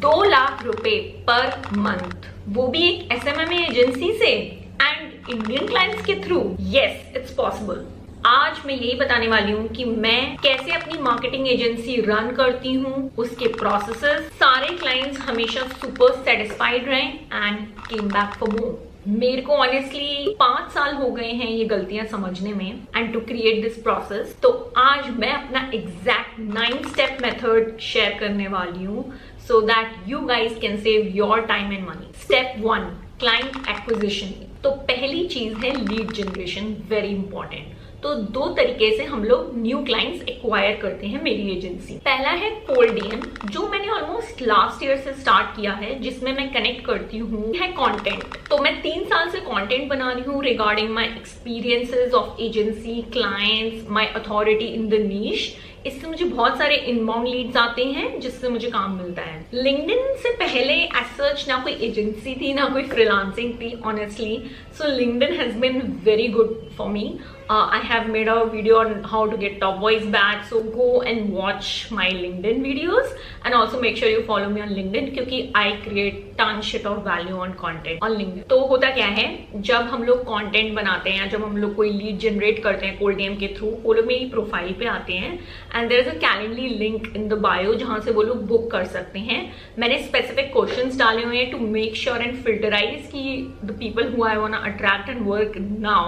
2 लाख रुपए per month, वो भी एक SMMA एजेंसी से एंड इंडियन क्लाइंट्स के थ्रू। Yes, it's possible. आज मैं यही बताने वाली हूँ कि मैं कैसे अपनी मार्केटिंग एजेंसी रन करती हूँ, उसके प्रोसेसेस, सारे क्लाइंट्स हमेशा सुपर सेटिस्फाइड रहे and came back for more. मेरे को ऑनेस्टली 5 साल हो गए हैं ये गलतियां समझने में and to create this process. तो आज मैं अपना एग्जैक्ट 9 स्टेप मेथड शेयर करने वाली हूँ so that you guys can save your time and money. Step 1, client acquisition. तो पहली चीज है लीड जनरेशन, वेरी इंपॉर्टेंट। तो 2 तरीके से हम लोग न्यू क्लाइंट्स एक्वायर करते हैं मेरी एजेंसी। पहला है कोल्ड डीएम, जो मैंने ऑलमोस्ट लास्ट ईयर से स्टार्ट किया है, जिसमें मैं कनेक्ट करती हूँ है कंटेंट। तो मैं 3 साल से कंटेंट बना रही हूँ regarding my experiences of agency, clients, my authority in the niche. इससे मुझे बहुत सारे इनबाउंड लीड्स आते हैं जिससे मुझे काम मिलता है। लिंक्डइन से पहले एज सच ना कोई एजेंसी थी ना कोई फ्रीलांसिंग थी honestly, so LinkedIn has been very good for me. I have made a video on how to get top voice back, so go and watch my LinkedIn videos and also make sure you follow me on LinkedIn क्योंकि I create ton shit of value on content on LinkedIn. तो होता क्या है, जब हम लोग content बनाते हैं, जब हम लोग कोई lead generate करते हैं cold DM के through, वो लोग मेरी प्रोफाइल पे आते हैं and there is a Calendly link in the bio जहाँ से वो लोग बुक कर सकते हैं. मैंने specific questions डाले हुए हैं to make sure and filterize कि the people who I wanna attract and work now.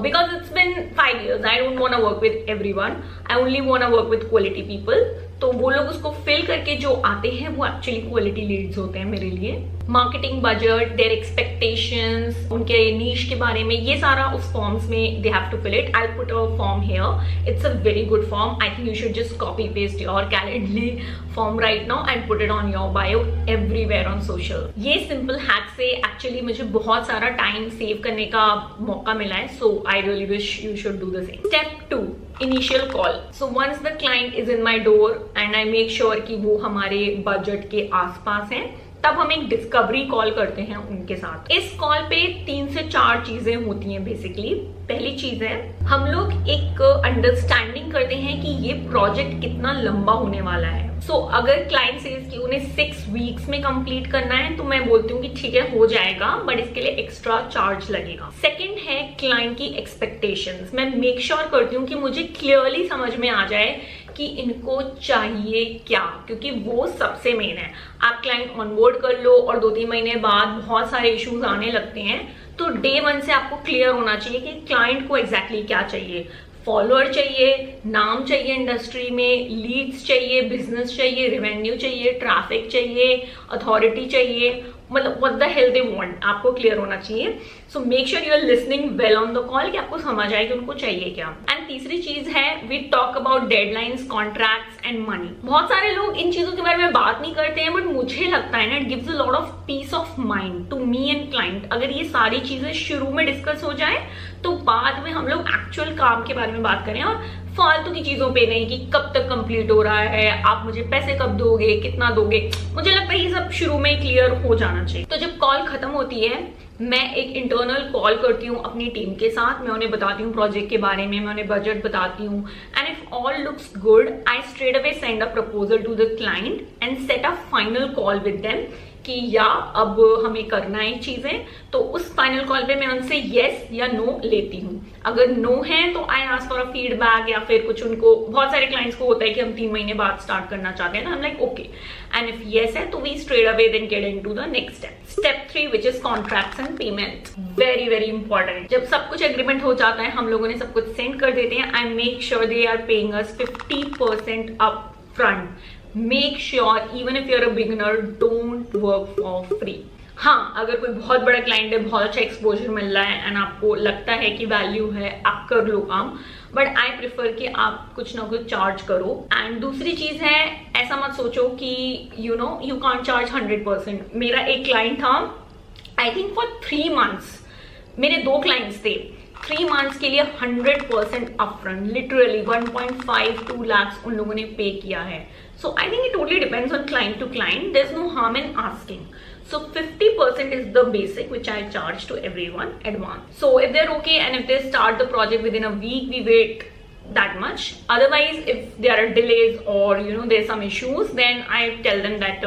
Because it's been 5 years, I don't want to work with everyone. I only want to work with quality people. तो वो लोग उसको fill करके जो आते हैं वो एक्चुअली क्वालिटी लीड्स होते हैं मेरे लिए. मार्केटिंग बजट, देयर एक्सपेक्टेशंस, उनके नीश के बारे में, ये सारा उस फॉर्म्स में they have to fill it. I put a form here. It's a very good form. I think you should just copy paste your Calendly form right now and put it on your bio everywhere on social. ये simple hack से actually मुझे बहुत सारा time save करने का मौका मिला है. So I really wish you should do the same. Step 2, initial call. So once the client is in my door and I make sure कि वो हमारे बजट के आसपास हैं, तब हम एक डिस्कवरी कॉल करते हैं उनके साथ. इस कॉल पे 3 से 4 चीजें होती हैं बेसिकली. पहली चीज है, हम लोग एक अंडरस्टैंडिंग करते हैं कि ये प्रोजेक्ट कितना लंबा होने वाला है. सो अगर क्लाइंट सेज कि उन्हें 6 वीक्स में कंप्लीट करना है, तो मैं बोलती हूँ कि ठीक है, हो जाएगा, बट इसके लिए एक्स्ट्रा चार्ज लगेगा. सेकंड है क्लाइंट की एक्सपेक्टेशंस. मैं मेक श्योर करती हूँ कि मुझे क्लियरली समझ में आ जाए कि इनको चाहिए क्या, क्योंकि वो सबसे मेन है. आप क्लाइंट ऑनबोर्ड कर लो और 2-3 महीने बाद बहुत सारे इश्यूज आने लगते हैं, तो डे 1 से आपको क्लियर होना चाहिए कि क्लाइंट को एग्जैक्टली क्या चाहिए. फॉलोअर चाहिए, नाम चाहिए इंडस्ट्री में, लीड्स चाहिए, बिजनेस चाहिए, रेवेन्यू चाहिए, ट्रैफिक चाहिए, अथॉरिटी चाहिए, मतलब what the hell they want, आपको क्लियर होना चाहिए. So make sure you are listening well on the call कि आपको समझ आए कि उनको चाहिए क्या. एंड तीसरी चीज है, we talk about deadlines, contracts and money. बहुत सारे लोग इन चीजों के बारे में बात नहीं करते हैं, बट मुझे लगता है ना, it gives a lot of peace of mind to me and client. अगर ये सारी चीजें शुरू में डिस्कस हो जाए, तो बाद में हम लोग एक्चुअल काम के बारे में बात करें और फालतू की चीजों पे नहीं कि कब तक कंप्लीट हो रहा है, आप मुझे पैसे कब दोगे, कितना दोगे. मुझे लगता है ये सब शुरू में क्लियर हो जाना चाहिए. तो जब कॉल खत्म होती है, मैं एक इंटरनल कॉल करती हूँ अपनी टीम के साथ. मैं उन्हें बताती हूँ प्रोजेक्ट के बारे में, मैं उन्हें बजट बताती हूँ. And if all looks good, I straight away send a proposal to the client and set a final call with them कि या अब हमें करना है चीजें. तो उस फाइनल कॉल पे मैं उनसे येस या नो लेती हूँ. अगर नो है तो I ask for a feedback, या फिर कुछ उनको, बहुत सारे क्लाइंट्स को होता है कि हम 3 महीने बाद स्टार्ट करना चाहते हैं ना, हम like okay. And if yes है तो we straight away then get into the next step. Step 3 which is contracts and payment. Very very important. जब सब कुछ एग्रीमेंट हो जाता है, हम लोगों ने सब कुछ सेंड कर देते हैं, I make sure they are paying us 50% up front. Make sure even if you're a beginner, don't work for free. हाँ, अगर कोई बहुत बड़ा क्लाइंट है, बहुत अच्छा एक्सपोजर मिल रहा है एंड आपको लगता है कि वैल्यू है, आप कर लो काम, बट आई प्रेफर कि आप कुछ ना कुछ चार्ज करो. एंड दूसरी चीज है, ऐसा मत सोचो कि यू कांट चार्ज 100%. मेरा एक क्लाइंट था, आई थिंक फॉर 3 months, मेरे 2 क्लाइंट्स थे. 3 months के लिए 100% अपफ्रंट, लिटरली 1.52 lakhs उन लोगों ने पे किया है. So I think it totally depends on client to client. There's no harm in asking. So 50% is the basic which I charge to everyone advance. So if they're okay and if they start the project within a week, we wait that much. Otherwise, if there are delays or there's some issues, then I tell them that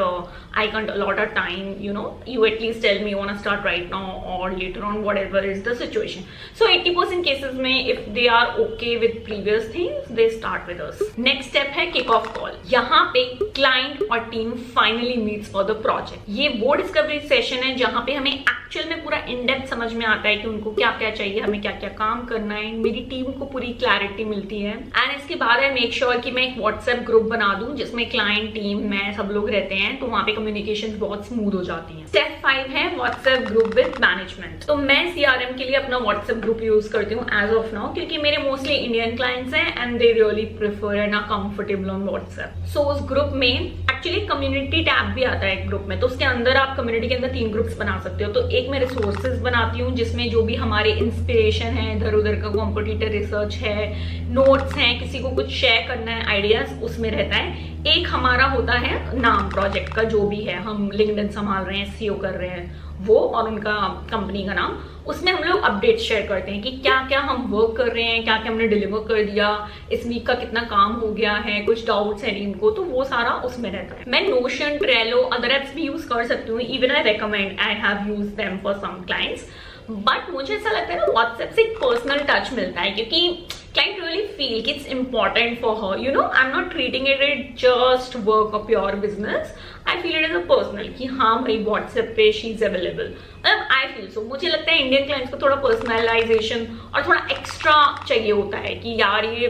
I can't allot a time, you at least tell me you want to start right now or later on, whatever is the situation. So 80% cases में if they are okay with previous things, they start with us. Next step है kick off call. यहाँ पे client और team finally meets for the project. ये वो discovery session है जहाँ पे हमें एक्चुअल में पूरा इन डेप्थ समझ में आता है कि उनको क्या क्या चाहिए, हमें क्या क्या काम करना है, मेरी टीम को पूरी क्लैरिटी मिलती है। एंड इसके बाद आई मेक श्योर कि मैं एक व्हाट्सएप ग्रुप बना दूं जिसमें क्लाइंट, टीम, मैं सब लोग रहते हैं, तो वहां पे कम्युनिकेशन बहुत स्मूथ हो जाती है। स्टेप 5 है व्हाट्सएप ग्रुप विद मैनेजमेंट। तो मैं CRM के लिए अपना व्हाट्सएप ग्रुप यूज करती हूँ एज ऑफ नाउ, क्योंकि मेरे मोस्टली इंडियन क्लाइंट्स हैं and they really prefer and are comfortable on WhatsApp. So उस ग्रुप में एक्चुअली कम्युनिटी टैब भी आता है एक ग्रुप में, तो उसके अंदर आप कम्युनिटी के अंदर 3 ग्रुप्स बना सकते हो। तो एक मैं रिसोर्सेज बनाती हूँ जिसमें जो भी हमारे इंस्पिरेशन है, इधर उधर का कॉम्पिटिटर रिसर्च है, नोट्स हैं, किसी को कुछ शेयर करना है, आइडियाज, उसमें रहता है। एक हमारा होता है नाम प्रोजेक्ट का, जो भी है, हम लिंक्डइन संभाल रहे हैं, SEO कर रहे हैं वो, और उनका कंपनी का नाम, उसमें हम लोग अपडेट शेयर करते हैं कि क्या क्या हम वर्क कर रहे हैं, क्या क्या हमने डिलीवर कर दिया, इस वीक का कितना काम हो गया है, कुछ डाउट्स हैं इनको, तो वो सारा उसमें रहता है। मैं नोशन, ट्रेलो, अदर एप्स भी यूज कर सकती हूँ, even I recommend, I have used them for some clients. But मुझे ऐसा लगता है ना व्हाट्सएप से एक पर्सनल टच मिलता है, क्योंकि client really feel कि it's important for her, I'm not treating it just work or pure business, I feel it as a personal कि हाँ भाई WhatsApp पे she is available, I feel so। मुझे लगता है इंडियन क्लाइंट्स को थोड़ा पर्सनलाइजेशन और थोड़ा एक्स्ट्रा चाहिए होता है कि यार ये,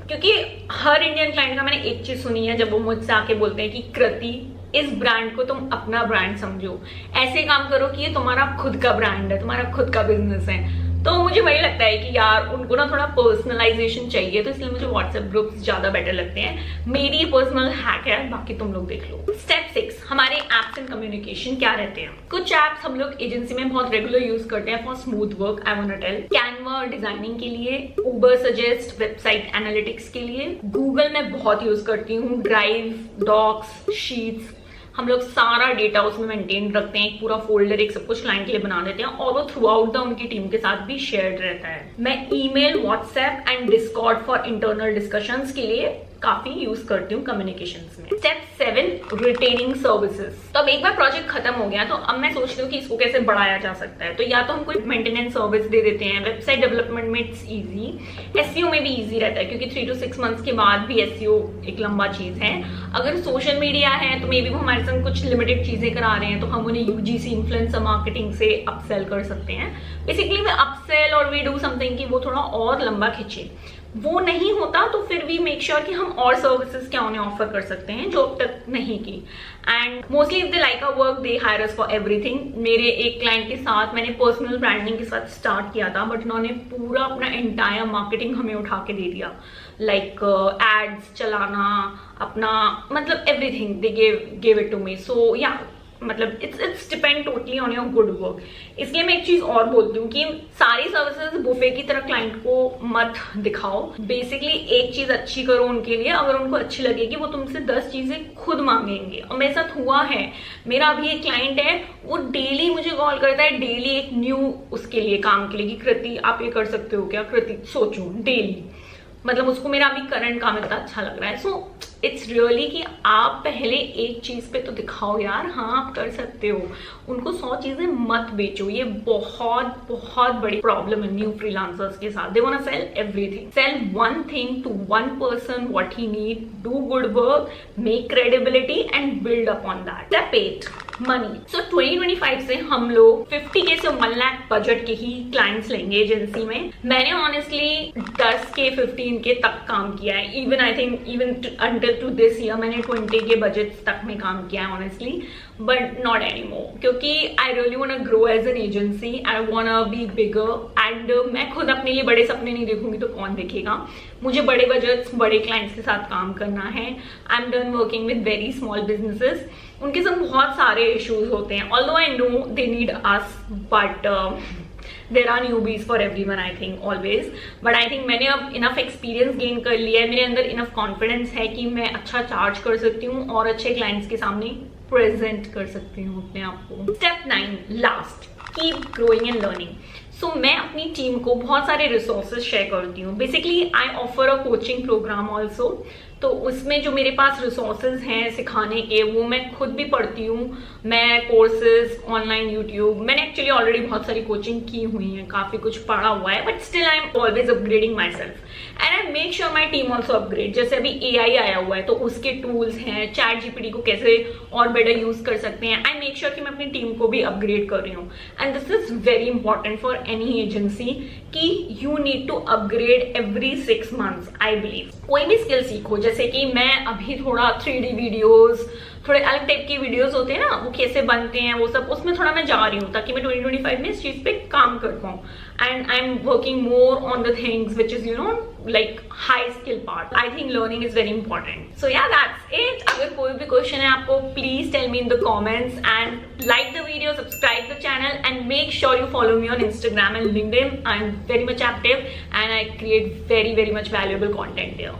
क्योंकि हर इंडियन क्लाइंट का मैंने एक चीज सुनी है जब वो मुझसे आके बोलते हैं कि कृति, इस ब्रांड को तुम अपना ब्रांड समझो, ऐसे काम करो कि ये तुम्हारा खुद का ब्रांड है, तुम्हारा खुद का बिजनेस है। तो मुझे वही लगता है कि यार उनको ना थोड़ा पर्सनलाइजेशन चाहिए, तो इसलिए मुझे व्हाट्सएप ग्रुप्स ज्यादा बेटर लगते हैं। मेरी पर्सनल हैक है, बाकी तुम लोग देख लो। स्टेप 6 हमारे एप्स एंड कम्युनिकेशन क्या रहते हैं। कुछ एप्स हम लोग एजेंसी में बहुत रेगुलर यूज करते हैं for smooth work, I want to tell. Canva designing के लिए, उबर सजेस्ट वेबसाइट एनालिटिक्स के लिए, गूगल में बहुत यूज करती हूँ, ड्राइव, डॉक्स, शीट्स, हम लोग सारा डेटा उसमें मेंटेन रखते हैं, एक पूरा फोल्डर, एक सब कुछ क्लाइंट के लिए बना देते हैं और वो थ्रू आउट द उनकी टीम के साथ भी शेयर्ड रहता है। मैं email, WhatsApp and Discord for internal discussions के लिए काफी यूज करती हूँ कम्युनिकेशंस में। Step 7 retaining services. तो अब एक बार प्रोजेक्ट खत्म हो गया तो अब मैं सोचती हूँ कि इसको कैसे बढ़ाया जा सकता है। तो या तो हम कोई मेंटेनेंस सर्विस दे देते हैं, वेबसाइट डेवलपमेंट में इट्स इजी, SEO में भी इजी रहता है क्योंकि 3 to 6 मंथ्स के बाद भी SEO एक लंबा चीज है। अगर सोशल मीडिया है तो मे बी वो हमारे साथ कुछ लिमिटेड चीजें करा रहे हैं तो हम उन्हें UGC इन्फ्लुएंसर मार्केटिंग से अपसेल कर सकते हैं। बेसिकली वे अपसेल और वी डू समथिंग कि वो थोड़ा और लंबा खींचे। वो नहीं होता तो फिर भी मेक श्योर कि हम और सर्विसेज क्या उन्हें ऑफर कर सकते हैं जो अब तक नहीं की। And mostly if they like our work they hire us for everything. मेरे एक क्लाइंट के साथ मैंने पर्सनल ब्रांडिंग के साथ स्टार्ट किया था बट उन्होंने पूरा अपना एंटायर मार्केटिंग हमें उठा के दे दिया, लाइक एड्स चलाना, अपना मतलब everything they give it to me. So या मतलब it's depend totally on your good work. इसलिए मैं एक चीज और बोलती हूँ कि सारी सर्विसेज बुफे की तरह क्लाइंट को मत दिखाओ। बेसिकली एक चीज अच्छी करो उनके लिए, अगर उनको अच्छी लगेगी वो तुमसे 10 चीजें खुद मांगेंगे। और मेरे साथ हुआ है, मेरा अभी एक क्लाइंट है वो डेली मुझे कॉल करता है, डेली एक न्यू उसके लिए काम के लिए कि कृति आप ये कर सकते हो क्या, कृति सोचो डेली, मतलब उसको मेरा अभी करंट काम इतना अच्छा लग रहा है। सो इट्स रियली कि आप पहले एक चीज पे तो दिखाओ यार हाँ आप कर सकते हो, उनको 100 चीजें मत बेचो। ये बहुत बहुत बड़ी प्रॉब्लम है न्यू फ्रीलांसर्स के साथ। They want to sell everything, sell one thing to one person what he need, do good work, make credibility and build upon that. Step 8 money. So 2025 से हम लोग 50K से 1 लाख बजट के ही clients लेंगे agency में। मैंने ऑनेस्टली 10K 15K तक काम किया है, even I think even until to this year मैंने 20K बजट तक में काम किया है honestly, but not any more क्योंकि I really want to grow as an agency, I want to be bigger and मैं खुद अपने लिए बड़े सपने नहीं देखूंगी तो कौन देखेगा। मुझे बड़े बजट्स, बड़े क्लाइंट्स के साथ काम करना है। I am done working with very small businesses, उनके साथ बहुत सारे इश्यूज होते हैं। Although I know they need us but there are newbies for everyone I think always, but I think मैंने अब enough experience gain कर लिया है, मेरे अंदर enough confidence है कि मैं अच्छा चार्ज कर सकती हूँ और अच्छे clients के सामने प्रेजेंट कर सकती हूँ अपने आप को। Step 9 last, keep growing and learning. So मैं अपनी टीम को बहुत सारे रिसोर्सेज शेयर करती हूँ। Basically I offer a coaching program also तो उसमें जो मेरे पास रिसोर्सेज हैं सिखाने के, वो मैं खुद भी पढ़ती हूँ। मैं कोर्सेज ऑनलाइन, यूट्यूब, मैंने एक्चुअली ऑलरेडी बहुत सारी कोचिंग की हुई है, काफी कुछ पढ़ा हुआ है, but still I am always upgrading my self and I make sure my team also upgrade. जैसे अभी AI आया हुआ है तो उसके टूल्स हैं, चैट GPT को कैसे और बेटर यूज कर सकते हैं, आई मेक श्योर कि मैं अपनी टीम को भी अपग्रेड कर रही हूँ। And this is very important for any agency कि you need to upgrade every 6 months। I believe कोई भी स्किल सीखो, जैसे कि मैं अभी थोड़ा 3D वीडियोस, थोड़े अलग टाइप के वीडियोस होते हैं ना, वो कैसे बनते हैं वो सब, उसमें थोड़ा मैं जा रही हूँ ताकि मैं 2025 में इस चीज पे काम कर पाऊँ। And I am working more on the things which is like high skill part. I think learning is very important. So yeah, that's it. अगर कोई भी क्वेश्चन है आपको, please tell me in the comments and like the video, subscribe the channel and make sure you follow me on Instagram and LinkedIn. I'm very much active and I create very much valuable content there.